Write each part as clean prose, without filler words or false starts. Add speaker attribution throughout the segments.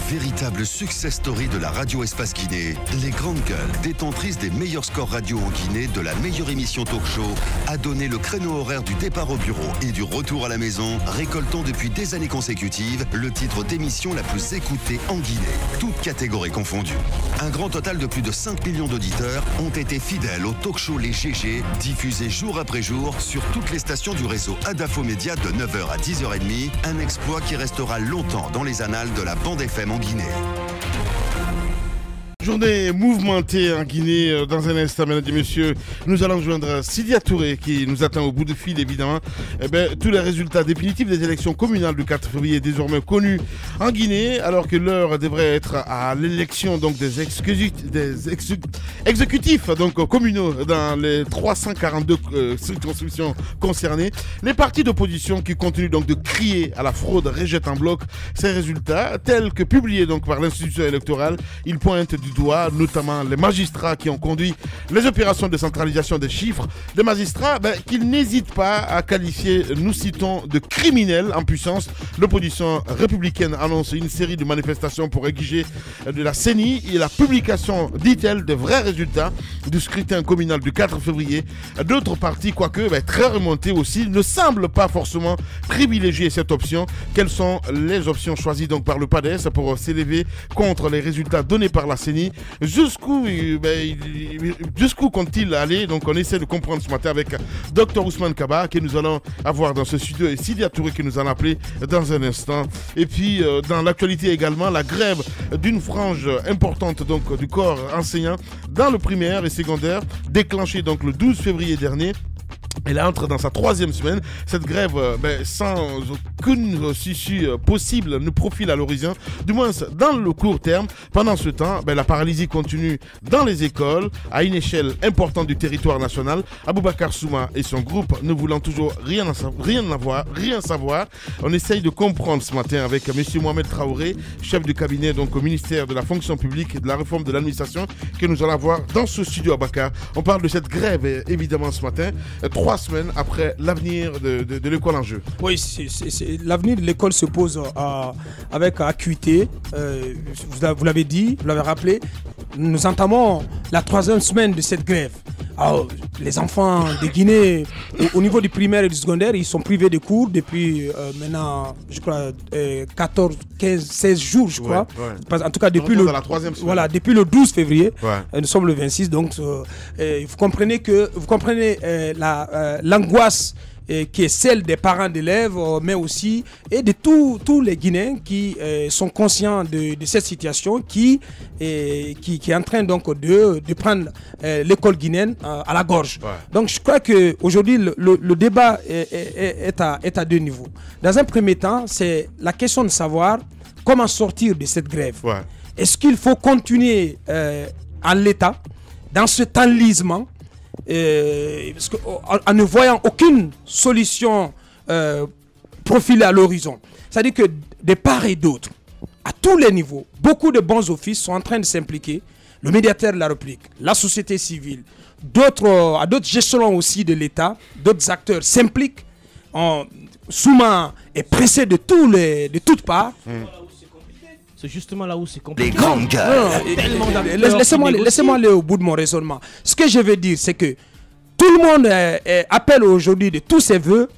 Speaker 1: Véritable success story de la radio Espace Guinée, les grandes gueules, détentrices des meilleurs scores radio en Guinée, de la meilleure émission talk show, a donné le créneau horaire du départ au bureau et du retour à la maison, récoltant depuis des années consécutives le titre d'émission la plus écoutée en Guinée, toutes catégories confondues. Un grand total de plus de 5 millions d'auditeurs ont été fidèles au talk show Les GG, diffusé jour après jour sur toutes les stations du réseau Adafo Média de 9h à 10h30, un exploit qui restera longtemps dans les annales de la bande FM en Guinée.
Speaker 2: Journée mouvementée en Guinée. Dans un instant, mesdames et messieurs, nous allons joindre Sidia Touré qui nous attend au bout de fil, évidemment. Tous les résultats définitifs des élections communales du 4 février désormais connus en Guinée, alors que l'heure devrait être à l'élection donc des exécutifs donc communaux dans les 342 circonscriptions concernées. Les partis d'opposition qui continuent donc de crier à la fraude rejettent en bloc ces résultats tels que publiés donc par l'institution électorale. Ils pointent du doigt notamment les magistrats qui ont conduit les opérations de centralisation des chiffres, des magistrats qu'ils n'hésitent pas à qualifier, nous citons, de criminels en puissance. L'opposition républicaine annonce une série de manifestations pour exiger de la CENI et la publication, dit-elle, de vrais résultats du scrutin communal du 4 février. D'autres partis, quoique très remontés aussi, ne semblent pas forcément privilégier cette option. Quelles sont les options choisies donc par le PADES pour s'élever contre les résultats donnés par la CENI? Jusqu'où compte-t-il aller? Donc on essaie de comprendre ce matin avec Dr Ousmane Kaba que nous allons avoir dans ce studio et Sidia Touré qui nous en a appelé dans un instant. Et puis dans l'actualité également, la grève d'une frange importante donc du corps enseignant dans le primaire et secondaire déclenchée donc le 12 février dernier. Elle entre dans sa 3e semaine. Cette grève, sans aucune issue possible, nous profile à l'horizon, du moins dans le court terme. Pendant ce temps, la paralysie continue dans les écoles, à une échelle importante du territoire national. Aboubacar Souma et son groupe ne voulant toujours rien savoir. On essaye de comprendre ce matin avec M. Mohamed Traoré, chef du cabinet donc, au ministère de la fonction publique et de la réforme de l'administration, que nous allons avoir dans ce studio à Bakar. On parle de cette grève, évidemment, ce matin. 3 semaines après l'avenir de l'école en jeu.
Speaker 3: Oui, l'avenir de l'école se pose avec acuité. Vous l'avez dit, vous l'avez rappelé. Nous entamons la 3e semaine de cette grève. Alors, les enfants de Guinée, au niveau du primaire et du secondaire, ils sont privés de cours depuis maintenant, je crois, 14, 15, 16 jours, je crois. Ouais. En tout cas, depuis depuis le 12 février. Ouais. Nous sommes le 26, donc vous comprenez l'angoisse qui est celle des parents d'élèves, mais aussi et de tous les Guinéens qui sont conscients de cette situation qui est en train donc de prendre l'école guinéenne à la gorge. Ouais. Donc je crois qu'aujourd'hui le débat est à 2 niveaux. Dans un premier temps, c'est la question de savoir comment sortir de cette grève. Ouais. Est-ce qu'il faut continuer en l'état, dans cet enlisement, parce en ne voyant aucune solution profilée à l'horizon? C'est-à-dire que de part et d'autre, à tous les niveaux, beaucoup de bons offices sont en train de s'impliquer. Le médiateur de la République, la société civile, à d'autres échelons aussi de l'État, d'autres acteurs s'impliquent. Souma est pressé de toutes parts.
Speaker 4: C'est justement là où c'est compliqué.
Speaker 1: Les grandes gueules.
Speaker 3: Laissez-moi aller au bout de mon raisonnement. Ce que je veux dire, c'est que tout le monde appelle aujourd'hui de tous ses voeux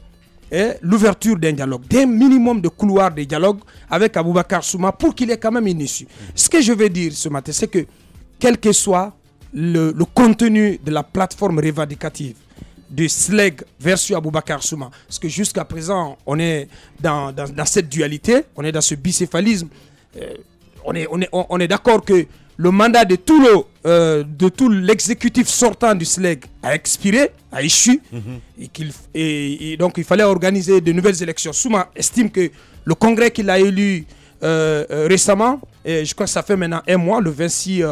Speaker 3: l'ouverture d'un dialogue, d'un minimum de couloir de dialogue avec Aboubacar Souma pour qu'il ait quand même une issue. Ce que je veux dire ce matin, c'est que quel que soit le contenu de la plateforme revendicative de SLEG versus Aboubacar Souma, parce que jusqu'à présent, on est dans cette dualité, on est dans ce bicéphalisme. On est d'accord que le mandat de tout l'exécutif sortant du SLEG a expiré, a échu, et donc il fallait organiser de nouvelles élections. Souma estime que le congrès qu'il a élu récemment, et je crois que ça fait maintenant 1 mois, le 26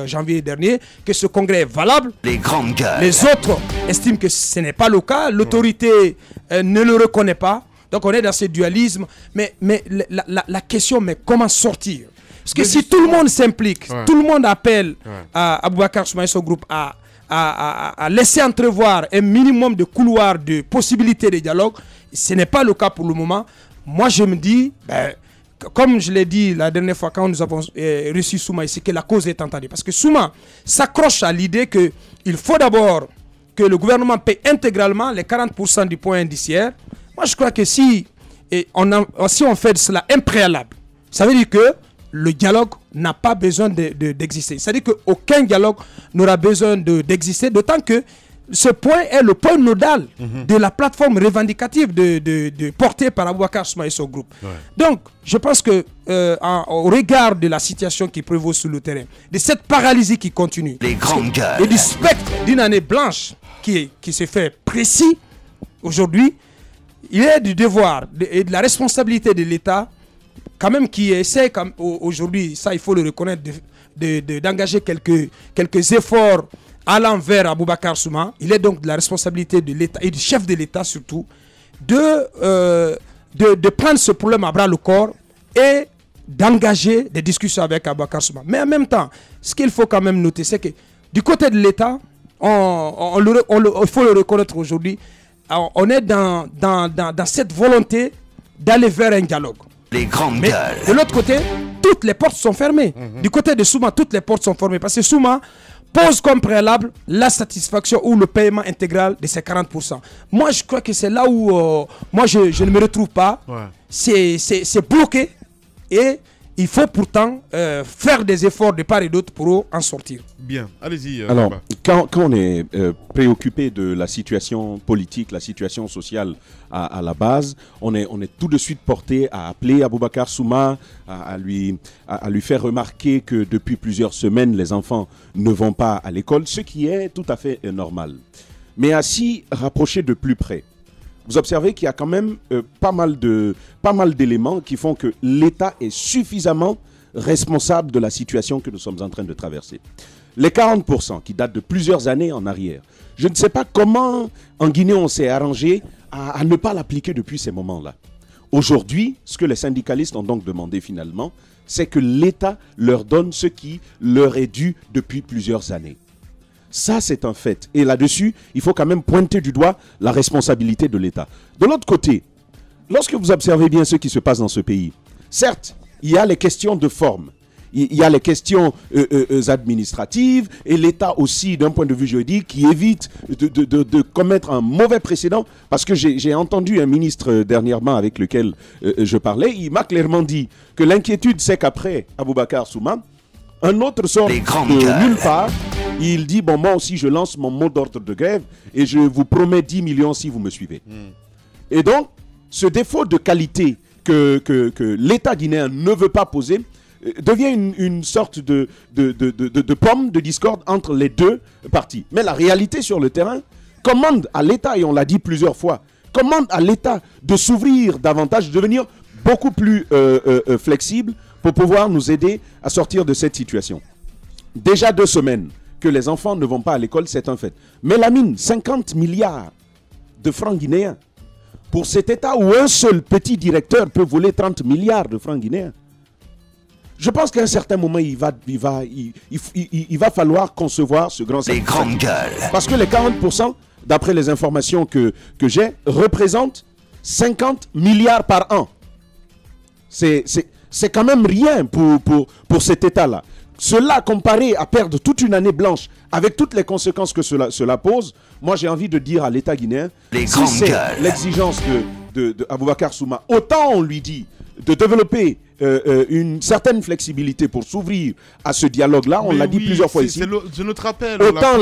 Speaker 3: janvier dernier, que ce congrès est valable.
Speaker 1: Les grandes gueules.
Speaker 3: Les autres estiment que ce n'est pas le cas, l'autorité ne le reconnaît pas. Donc on est dans ce dualisme, mais la question, mais comment sortir? Parce que si tout le monde s'implique, tout le monde appelle à Aboubacar Souma et son groupe à laisser entrevoir un minimum de couloir de possibilités de dialogue, ce n'est pas le cas pour le moment. Moi je me dis, comme je l'ai dit la dernière fois quand nous avons reçu Souma ici, que la cause est entendue. Parce que Souma s'accroche à l'idée qu'il faut d'abord que le gouvernement paye intégralement les 40% du point indiciaire. Moi, je crois que si on fait de cela un préalable, ça veut dire que le dialogue n'a pas besoin d'exister. C'est-à-dire qu'aucun dialogue n'aura besoin d'exister, d'autant que ce point est le point nodal de la plateforme revendicative portée par Aboubakar Souma et son groupe. Ouais. Donc, je pense que au regard de la situation qui prévaut sur le terrain, de cette paralysie qui continue, et du spectre d'une année blanche qui se fait précis aujourd'hui, il est du devoir et de la responsabilité de l'État, quand même, qui essaie aujourd'hui, ça il faut le reconnaître, d'engager quelques efforts allant vers Aboubakar Souma. Il est donc de la responsabilité de l'État et du chef de l'État surtout de prendre ce problème à bras le corps et d'engager des discussions avec Aboubakar Souma. Mais en même temps, ce qu'il faut quand même noter, c'est que du côté de l'État, il faut le reconnaître aujourd'hui, on est dans cette volonté d'aller vers un dialogue.
Speaker 1: Les grandes
Speaker 3: Mais
Speaker 1: gueules.
Speaker 3: de l'autre côté, toutes les portes sont fermées. Du côté de Souma, toutes les portes sont fermées. Parce que Souma pose comme préalable la satisfaction ou le paiement intégral de ces 40%. Moi, je crois que c'est là où moi, je ne me retrouve pas. Ouais. C'est bloqué. Et il faut pourtant faire des efforts de part et d'autre pour en sortir.
Speaker 2: Bien, allez-y.
Speaker 5: Alors, quand on est préoccupé de la situation politique, la situation sociale à la base, on est tout de suite porté à appeler Aboubakar Souma, à lui faire remarquer que depuis plusieurs semaines, les enfants ne vont pas à l'école, ce qui est tout à fait normal. Mais à s'y rapprocher de plus près, vous observez qu'il y a quand même pas mal d'éléments qui font que l'État est suffisamment responsable de la situation que nous sommes en train de traverser. Les 40% qui datent de plusieurs années en arrière, je ne sais pas comment en Guinée on s'est arrangé à ne pas l'appliquer depuis ces moments-là. Aujourd'hui, ce que les syndicalistes ont donc demandé finalement, c'est que l'État leur donne ce qui leur est dû depuis plusieurs années. Ça, c'est un fait. Et là-dessus, il faut quand même pointer du doigt la responsabilité de l'État. De l'autre côté, lorsque vous observez bien ce qui se passe dans ce pays, certes, il y a les questions de forme, il y a les questions administratives, et l'État aussi, d'un point de vue juridique, qui évite de commettre un mauvais précédent. Parce que j'ai entendu un ministre dernièrement avec lequel je parlais, il m'a clairement dit que l'inquiétude, c'est qu'après Aboubakar Souma, un autre sort de nulle part. Il dit, bon, moi aussi, je lance mon mot d'ordre de grève et je vous promets 10 millions si vous me suivez. Et donc, ce défaut de qualité que l'État guinéen ne veut pas poser devient une sorte de pomme de discorde entre les deux parties. Mais la réalité sur le terrain commande à l'État, et on l'a dit plusieurs fois, commande à l'État de s'ouvrir davantage, de devenir beaucoup plus flexible pour pouvoir nous aider à sortir de cette situation. Déjà 2 semaines que les enfants ne vont pas à l'école, c'est un fait. Mais la mine, 50 milliards de francs guinéens. Pour cet État où un seul petit directeur peut voler 30 milliards de francs guinéens. Je pense qu'à un certain moment, il va falloir concevoir ce grand
Speaker 1: Les grandes gueules.
Speaker 5: Parce que les 40%, d'après les informations que j'ai, représentent 50 milliards par an. C'est quand même rien pour cet État-là. Cela, comparé à perdre toute une année blanche, avec toutes les conséquences que cela pose, moi j'ai envie de dire à l'État guinéen, si c'est l'exigence de Aboubakar Souma, autant on lui dit de développer une certaine flexibilité pour s'ouvrir à ce dialogue-là, on l'a dit plusieurs fois ici.
Speaker 2: C'est notre appel.
Speaker 5: Autant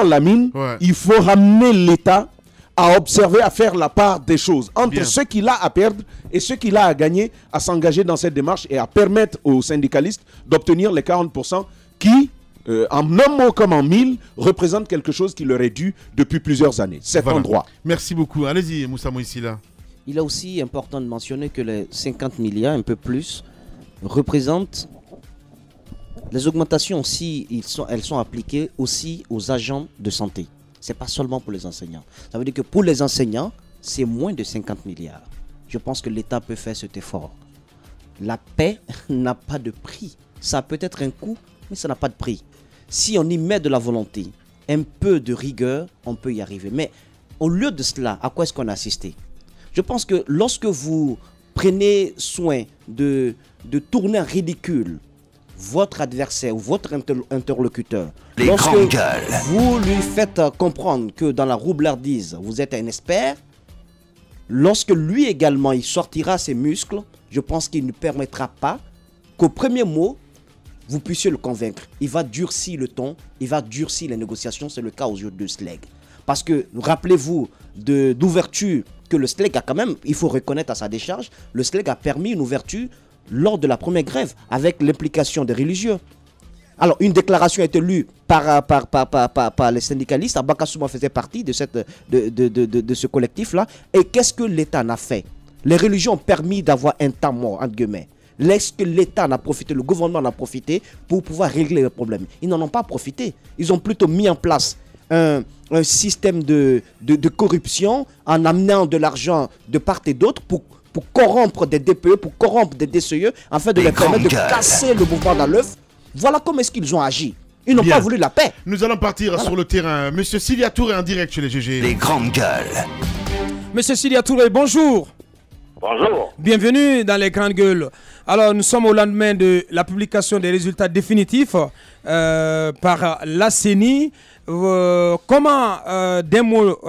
Speaker 5: la mine, ouais. Il faut ramener l'État à observer, à faire la part des choses entre ce qu'il a à perdre et ce qu'il a à gagner, à s'engager dans cette démarche et à permettre aux syndicalistes d'obtenir les 40% qui, en un mot comme en 1000, représentent quelque chose qui leur est dû depuis plusieurs années. C'est un droit.
Speaker 2: Merci beaucoup. Allez-y, Moussa Moïsila.
Speaker 4: Il est aussi important de mentionner que les 50 milliards, un peu plus, représentent les augmentations aussi, elles sont appliquées aussi aux agents de santé. Ce n'est pas seulement pour les enseignants. Ça veut dire que pour les enseignants, c'est moins de 50 milliards. Je pense que l'État peut faire cet effort. La paix n'a pas de prix. Ça a peut-être un coût, mais ça n'a pas de prix. Si on y met de la volonté, un peu de rigueur, on peut y arriver. Mais au lieu de cela, à quoi est-ce qu'on a assisté? Je pense que lorsque vous prenez soin de tourner en ridicule votre adversaire ou votre interlocuteur.
Speaker 1: Les
Speaker 4: Lorsque
Speaker 1: grandes gueules.
Speaker 4: vous lui faites comprendre que dans la roublardise, vous êtes un expert, lorsque lui également, il sortira ses muscles, je pense qu'il ne permettra pas qu'au premier mot, vous puissiez le convaincre. Il va durcir le ton, il va durcir les négociations. C'est le cas aux yeux de SLEG. Parce que, rappelez-vous d'ouverture que le SLEG a quand même, il faut reconnaître à sa décharge, le SLEG a permis une ouverture lors de la première grève avec l'implication des religieux. Alors, une déclaration a été lue par les syndicalistes. Abaka Souma faisait partie de ce collectif-là. Et qu'est-ce que l'État n'a fait? Les religions ont permis d'avoir un temps mort, entre guillemets. Est-ce que l'État en a profité, le gouvernement en a profité pour pouvoir régler le problème? Ils n'en ont pas profité. Ils ont plutôt mis en place un système de corruption en amenant de l'argent de part et d'autre pour corrompre des DPE, pour corrompre des DCE, afin de les permettre de casser le mouvement dans l'œuf. Voilà comment est-ce qu'ils ont agi. Ils n'ont pas voulu la paix.
Speaker 2: Nous allons partir sur le terrain. Monsieur Silia Touré en direct chez les GG.
Speaker 1: Les grandes gueules.
Speaker 3: Monsieur Silia Touré, bonjour.
Speaker 6: Bonjour.
Speaker 3: Bienvenue dans les grandes gueules. Alors, nous sommes au lendemain de la publication des résultats définitifs par la CENI. Comment, d'un mot,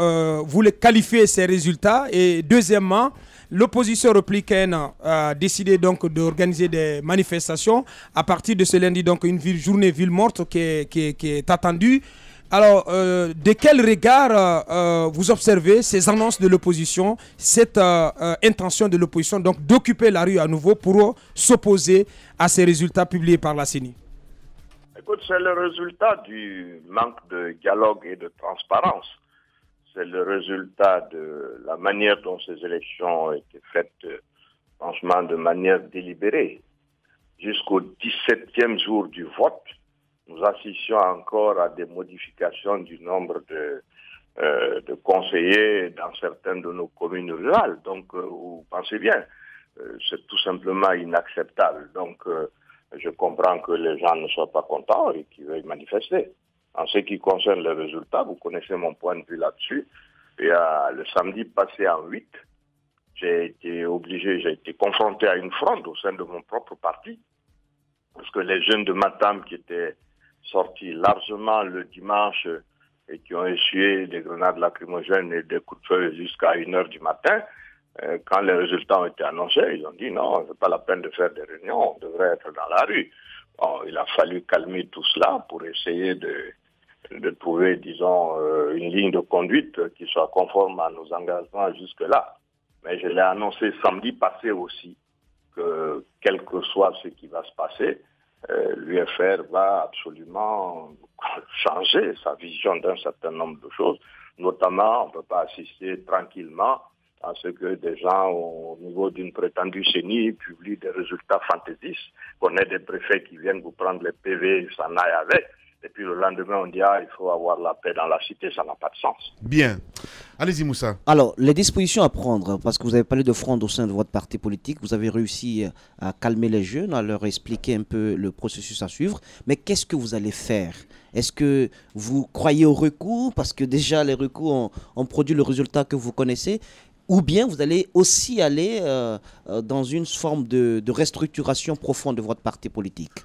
Speaker 3: vous les qualifiez ces résultats? Et deuxièmement, l'opposition républicaine a décidé donc d'organiser des manifestations à partir de ce lundi, donc une journée ville morte qui est attendue. Alors, de quel regard vous observez ces annonces de l'opposition, cette intention de l'opposition donc d'occuper la rue à nouveau pour s'opposer à ces résultats publiés par la CENI?
Speaker 6: Écoute, c'est le résultat du manque de dialogue et de transparence. C'est le résultat de la manière dont ces élections ont été faites, franchement, de manière délibérée. Jusqu'au 17e jour du vote, nous assistions encore à des modifications du nombre de conseillers dans certaines de nos communes rurales. Donc, vous pensez bien, c'est tout simplement inacceptable. Donc, je comprends que les gens ne soient pas contents et qu'ils veuillent manifester. En ce qui concerne les résultats, vous connaissez mon point de vue là-dessus. Et le samedi passé en 8, j'ai été confronté à une fronde au sein de mon propre parti. Parce que les jeunes de Matam qui étaient sortis largement le dimanche et qui ont essuyé des grenades lacrymogènes et des coups de feu jusqu'à 1h du matin, quand les résultats ont été annoncés, ils ont dit non, c'est pas la peine de faire des réunions, on devrait être dans la rue. Bon, il a fallu calmer tout cela pour essayer de trouver, disons, une ligne de conduite qui soit conforme à nos engagements jusque-là. Mais je l'ai annoncé samedi passé aussi, que quel que soit ce qui va se passer, l'UFR va absolument changer sa vision d'un certain nombre de choses. Notamment, on ne peut pas assister tranquillement à ce que des gens au niveau d'une prétendue CENI publient des résultats fantaisistes, qu'on ait des préfets qui viennent vous prendre les PV, s'en aille avec. Et puis le lendemain, on dit il faut avoir la paix dans la cité, ça n'a pas de sens.
Speaker 2: Bien. Allez-y, Moussa.
Speaker 4: Alors, les dispositions à prendre, parce que vous avez parlé de fronde au sein de votre parti politique, vous avez réussi à calmer les jeunes, à leur expliquer un peu le processus à suivre. Mais qu'est-ce que vous allez faire? Est-ce que vous croyez au recours? Parce que déjà, les recours ont produit le résultat que vous connaissez. Ou bien vous allez aussi aller dans une forme de restructuration profonde de votre parti politique?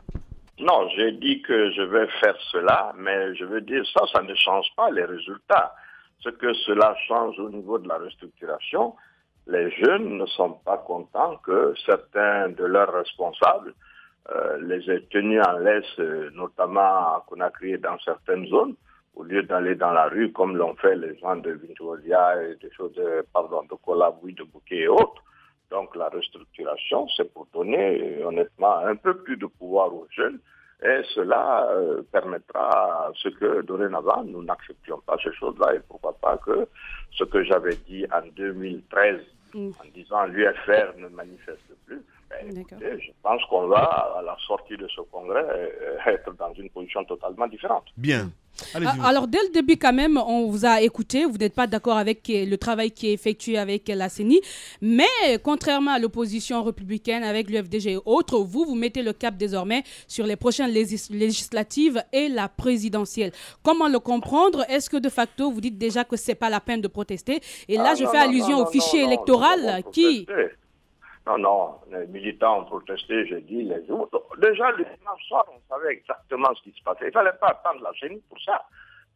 Speaker 6: Non, j'ai dit que je vais faire cela, mais je veux dire ça ne change pas les résultats. Ce que cela change au niveau de la restructuration, les jeunes ne sont pas contents que certains de leurs responsables les aient tenus en laisse, notamment à Conakry et dans certaines zones, au lieu d'aller dans la rue comme l'ont fait les gens de Vintoria et de Kolabouy, de Bouquet et autres. Donc la restructuration, c'est pour donner honnêtement un peu plus de pouvoir aux jeunes et cela permettra à ce que dorénavant nous n'acceptions pas ces choses-là et pourquoi pas que ce que j'avais dit en 2013 en disant l'UFR ne manifeste plus, écoutez, je pense qu'on va à la sortie de ce congrès être dans une position totalement différente.
Speaker 2: Bien.
Speaker 7: Alors, dès le début, quand même, on vous a écouté. Vous n'êtes pas d'accord avec le travail qui est effectué avec la CENI. Mais, contrairement à l'opposition républicaine avec l'UFDG et autres, vous mettez le cap désormais sur les prochaines législatives et la présidentielle. Comment le comprendre? Est-ce que, de facto, vous dites déjà que ce n'est pas la peine de protester? Et là, je fais allusion au fichier électoral qui...
Speaker 6: Non, les militants ont protesté, j'ai dit, les jours. Déjà, le dimanche soir, on savait exactement ce qui se passait. Il ne fallait pas attendre la CENI pour ça.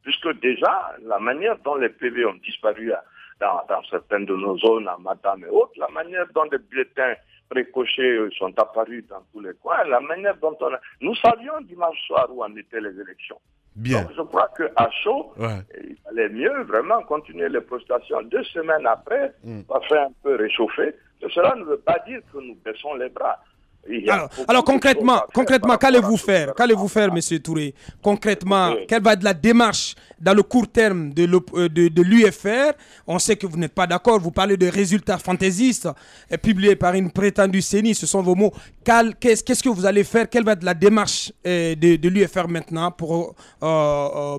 Speaker 6: Puisque déjà, la manière dont les PV ont disparu dans certaines de nos zones, à Matam et autres, la manière dont les bulletins précochés sont apparus dans tous les coins, la manière dont nous savions dimanche soir où en étaient les élections.
Speaker 2: Bien.
Speaker 6: Donc je crois qu'à chaud, il fallait mieux vraiment continuer les prestations 2 semaines après, va faire un peu réchauffer. Mais cela ne veut pas dire que nous baissons les bras.
Speaker 3: Alors concrètement, qu'allez-vous faire? Qu'allez-vous faire, M. Touré? Concrètement, quelle va être la démarche dans le court terme de l'UFR? On sait que vous n'êtes pas d'accord. Vous parlez de résultats fantaisistes publiés par une prétendue CENI. Ce sont vos mots. Qu'est-ce que vous allez faire? Quelle va être la démarche de l'UFR maintenant pour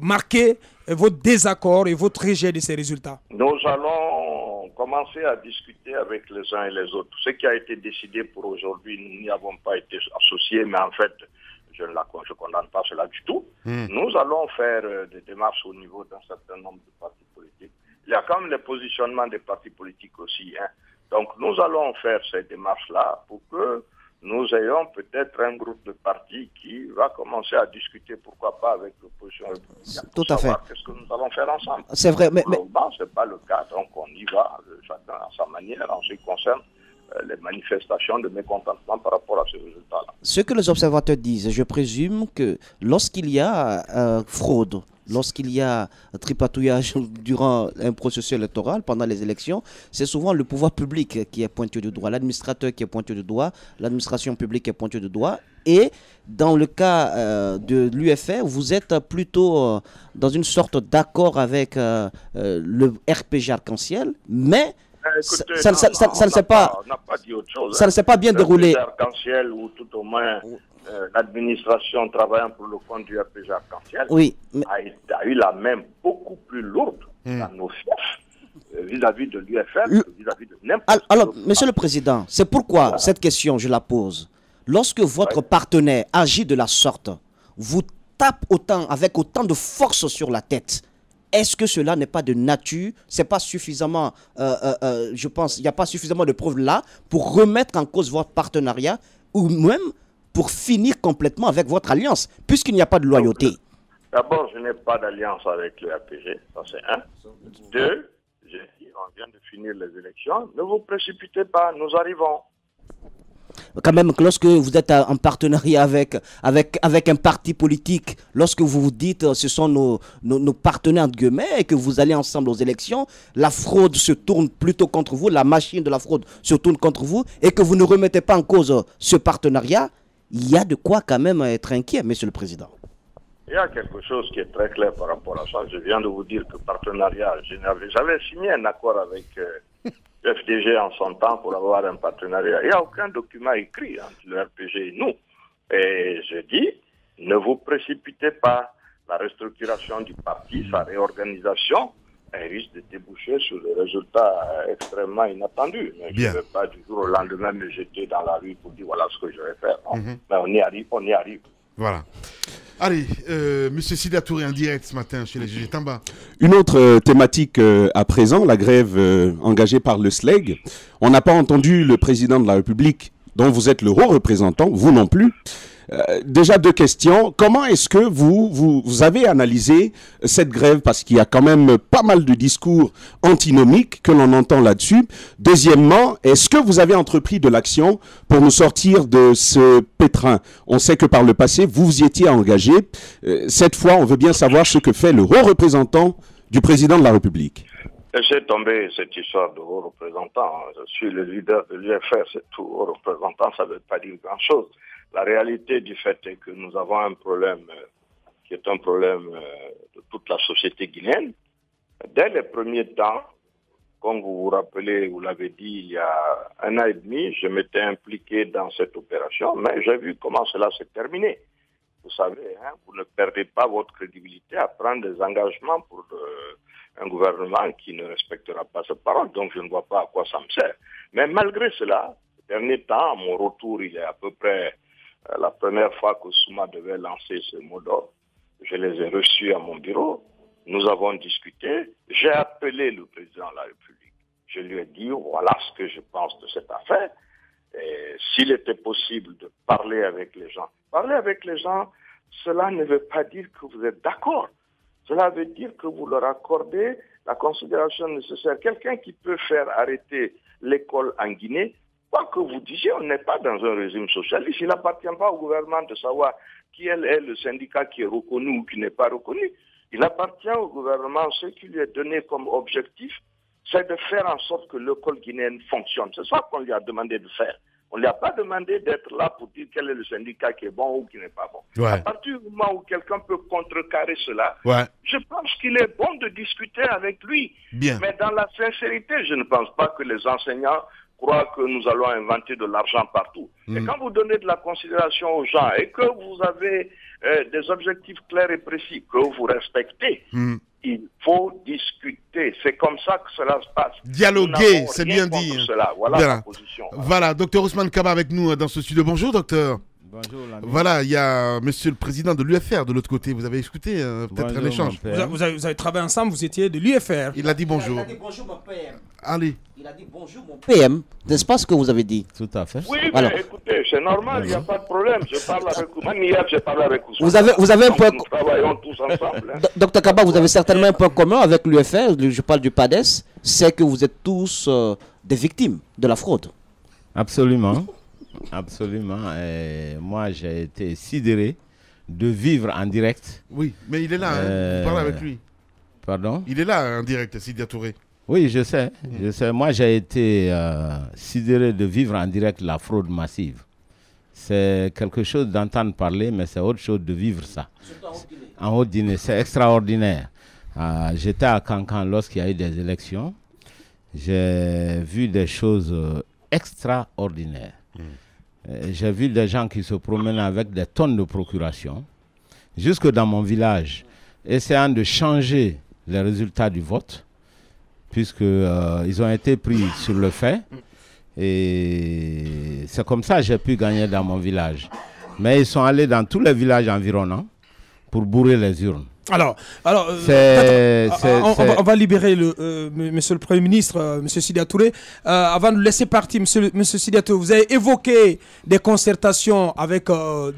Speaker 3: marquer votre désaccord et votre rejet de ces résultats?
Speaker 6: Nous allons commencer à discuter avec les uns et les autres. Ce qui a été décidé pour aujourd'hui, nous n'y avons pas été associés, mais en fait, je ne condamne pas cela du tout. Nous allons faire des démarches au niveau d'un certain nombre de partis politiques. Il y a quand même les positionnements des partis politiques aussi. Donc nous allons faire ces démarches-là pour que nous ayons peut-être un groupe de partis qui va commencer à discuter, pourquoi pas, avec l'opposition républicaine.
Speaker 4: Tout à fait.
Speaker 6: Qu'est-ce que nous allons faire ensemble.
Speaker 4: C'est vrai, mais...
Speaker 6: ce n'est pas le cas, donc on y va, chacun à sa manière, en ce qui concerne les manifestations de mécontentement par rapport à ces résultats-là.
Speaker 4: Ce que les observateurs disent, je présume que lorsqu'il y a fraude, lorsqu'il y a tripatouillage durant un processus électoral, pendant les élections, c'est souvent le pouvoir public qui est pointé du doigt, l'administrateur qui est pointé du doigt, l'administration publique est pointée du doigt. Et dans le cas de l'UFR, vous êtes plutôt dans une sorte d'accord avec le RPG Arc-en-Ciel, mais
Speaker 6: écoutez,
Speaker 4: ça ne s'est pas, ça ne s'est pas bien déroulé.
Speaker 6: Arc-en-Ciel, ou tout au moins l'administration travaillant pour le compte du RPG Arc-en-Ciel,
Speaker 4: oui,
Speaker 6: a eu la main beaucoup plus lourde dans nos fiefs vis-à-vis de l'UFR, vis-à-vis de n'importe quel.
Speaker 4: Alors, Monsieur le Président, c'est pourquoi cette question, je la pose. Lorsque votre partenaire agit de la sorte, vous tape avec autant de force sur la tête, est-ce que cela n'est pas de nature? C'est pas suffisamment, je pense, il n'y a pas suffisamment de preuves là pour remettre en cause votre partenariat ou même pour finir complètement avec votre alliance, puisqu'il n'y a pas de loyauté.
Speaker 6: D'abord, je n'ai pas d'alliance avec le RPG, ça c'est un. 2, j'ai dit, on vient de finir les élections, ne vous précipitez pas, nous arrivons.
Speaker 4: Quand même, lorsque vous êtes en partenariat avec un parti politique, lorsque vous vous dites ce sont nos partenaires de guillemets et que vous allez ensemble aux élections, la fraude se tourne plutôt contre vous, la machine de la fraude se tourne contre vous et que vous ne remettez pas en cause ce partenariat, il y a de quoi quand même être inquiet, Monsieur le Président.
Speaker 6: Il y a quelque chose qui est très clair par rapport à ça. Je viens de vous dire que partenariat, j'avais signé un accord avec le FDG en son temps pour avoir un partenariat. Il n'y a aucun document écrit entre le RPG et nous. Et je dis, ne vous précipitez pas. La restructuration du parti, sa réorganisation, elle risque de déboucher sur des résultats extrêmement inattendus. Mais je ne vais pas du jour au lendemain me jeter dans la rue pour dire voilà ce que je vais faire. Mais on y arrive, on y arrive.
Speaker 2: Voilà. Allez, Monsieur Sidia Touré en direct ce matin chez les GG Tamba.
Speaker 5: Une autre thématique à présent, la grève engagée par le SLEG. On n'a pas entendu le président de la République, dont vous êtes le haut représentant, vous non plus. Déjà 2 questions. Comment est-ce que vous avez analysé cette grève? Parce qu'il y a quand même pas mal de discours antinomiques que l'on entend là-dessus. Deuxièmement, est-ce que vous avez entrepris de l'action pour nous sortir de ce pétrin? On sait que par le passé, vous y étiez engagé. Cette fois, on veut bien savoir ce que fait le haut représentant du président de la République.
Speaker 6: Laissez tomber cette histoire de haut représentant. Je suis le leader de l'UFR, c'est tout. Haut représentant, ça ne veut pas dire grand-chose. La réalité du fait est que nous avons un problème qui est un problème de toute la société guinéenne. Dès les premiers temps, comme vous vous rappelez, vous l'avez dit, il y a 1 an et demi, je m'étais impliqué dans cette opération, mais j'ai vu comment cela s'est terminé. Vous savez, vous ne perdez pas votre crédibilité à prendre des engagements pour un gouvernement qui ne respectera pas ses paroles, donc je ne vois pas à quoi ça me sert. Mais malgré cela, ces derniers temps, à mon retour, il est à peu près la première fois que Souma devait lancer ce mot d'ordre, je les ai reçus à mon bureau, nous avons discuté, j'ai appelé le président de la République. Je lui ai dit, voilà ce que je pense de cette affaire. S'il était possible de parler avec les gens, cela ne veut pas dire que vous êtes d'accord. Cela veut dire que vous leur accordez la considération nécessaire. Quelqu'un qui peut faire arrêter l'école en Guinée, quoi que vous disiez, on n'est pas dans un régime socialiste. Il n'appartient pas au gouvernement de savoir qui est le syndicat qui est reconnu ou qui n'est pas reconnu. Il appartient au gouvernement, ce qui lui est donné comme objectif, c'est de faire en sorte que l'école guinéenne fonctionne. C'est ça qu'on lui a demandé de faire. On ne lui a pas demandé d'être là pour dire quel est le syndicat qui est bon ou qui n'est pas bon.
Speaker 2: Ouais.
Speaker 6: À partir du moment où quelqu'un peut contrecarrer cela, je pense qu'il est bon de discuter avec lui.
Speaker 2: Bien.
Speaker 6: Mais dans la sincérité, je ne pense pas que les enseignants croient que nous allons inventer de l'argent partout. Et quand vous donnez de la considération aux gens et que vous avez des objectifs clairs et précis que vous respectez, il faut discuter. C'est comme ça que cela se passe.
Speaker 2: Dialoguer, c'est bien dit.
Speaker 6: Voilà la position.
Speaker 2: Voilà, docteur Ousmane Kaba avec nous dans ce studio. Bonjour, docteur.
Speaker 8: Bonjour, l'ami.
Speaker 2: Voilà, il y a monsieur le président de l'UFR de l'autre côté. Vous avez écouté peut-être un échange.
Speaker 3: Vous avez travaillé ensemble, vous étiez de l'UFR.
Speaker 2: Il a dit bonjour.
Speaker 4: Il a dit bonjour, mon PM.
Speaker 2: Allez.
Speaker 4: Il a dit bonjour, mon PM. N'est-ce pas ce que vous avez dit?
Speaker 8: Tout à fait.
Speaker 6: Oui,
Speaker 4: Alors.
Speaker 6: mais écoutez, c'est normal, il n'y a pas de problème. Je parle avec vous. Même hier, j'ai parlé avec vous.
Speaker 4: Vous avez un point.
Speaker 6: Nous travaillons tous ensemble. Hein.
Speaker 4: Docteur Kaba, vous avez certainement un point commun avec l'UFR, je parle du PADES, c'est que vous êtes tous des victimes de la fraude.
Speaker 8: Absolument. Absolument. Et moi, j'ai été sidéré de vivre en direct.
Speaker 2: Oui, mais il est là, hein. Vous parlez avec lui.
Speaker 8: Pardon?
Speaker 2: Il est là en direct, Sidia Touré.
Speaker 8: Oui, je sais. Moi, j'ai été sidéré de vivre en direct la fraude massive. C'est quelque chose d'entendre parler, mais c'est autre chose de vivre ça. En Haute-Guinée, c'est extraordinaire. J'étais à Cancan lorsqu'il y a eu des élections. J'ai vu des choses extraordinaires. J'ai vu des gens qui se promènent avec des tonnes de procuration, jusque dans mon village, essayant de changer les résultats du vote, puisqu'ils ont été pris sur le fait. Et c'est comme ça que j'ai pu gagner dans mon village. Mais ils sont allés dans tous les villages environnants pour bourrer les urnes.
Speaker 3: Alors on va libérer monsieur le Premier ministre, monsieur Sidia Touré. Avant de laisser partir monsieur Sidia Touré, vous avez évoqué des concertations avec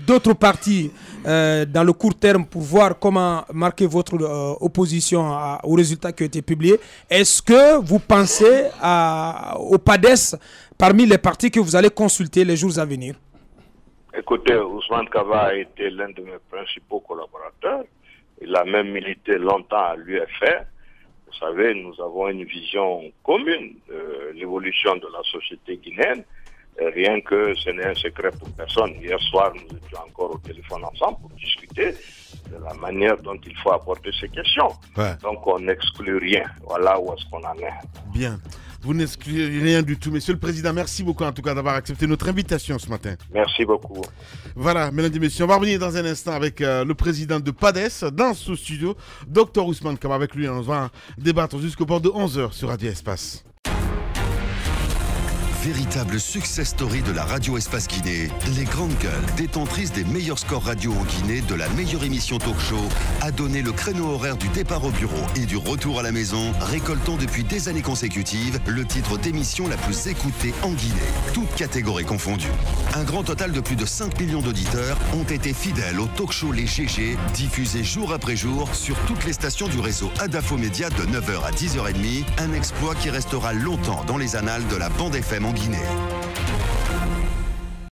Speaker 3: d'autres partis dans le court terme pour voir comment marquer votre opposition aux résultats qui ont été publiés. Est-ce que vous pensez au PADES parmi les partis que vous allez consulter les jours à venir?
Speaker 6: Écoutez, Ousmane Kaba a été l'un de mes principaux collaborateurs. Il a même milité longtemps à l'UFR. Vous savez, nous avons une vision commune de l'évolution de la société guinéenne. Et rien que ce n'est un secret pour personne. Hier soir, nous étions encore au téléphone ensemble pour discuter de la manière dont il faut aborder ces questions.
Speaker 2: Ouais.
Speaker 6: Donc on n'exclut rien. Voilà où est-ce qu'on en est.
Speaker 2: Bien. Vous n'excluez rien du tout. Monsieur le Président, merci beaucoup en tout cas d'avoir accepté notre invitation ce matin.
Speaker 6: Merci beaucoup.
Speaker 2: Voilà, mesdames et messieurs, on va revenir dans un instant avec le président de PADES dans ce studio, Dr Ousmane Kaba. Avec lui, on va débattre jusqu'au bord de 11h sur Radio Espace.
Speaker 1: Véritable success story de la radio Espace Guinée, les grandes gueules, détentrices des meilleurs scores radio en Guinée, de la meilleure émission talk show, a donné le créneau horaire du départ au bureau et du retour à la maison, récoltant depuis des années consécutives le titre d'émission la plus écoutée en Guinée, toutes catégories confondues. Un grand total de plus de 5 millions d'auditeurs ont été fidèles au talk show Les GG, diffusé jour après jour sur toutes les stations du réseau Adafo Média de 9h à 10h30, un exploit qui restera longtemps dans les annales de la bande FM en Guinée.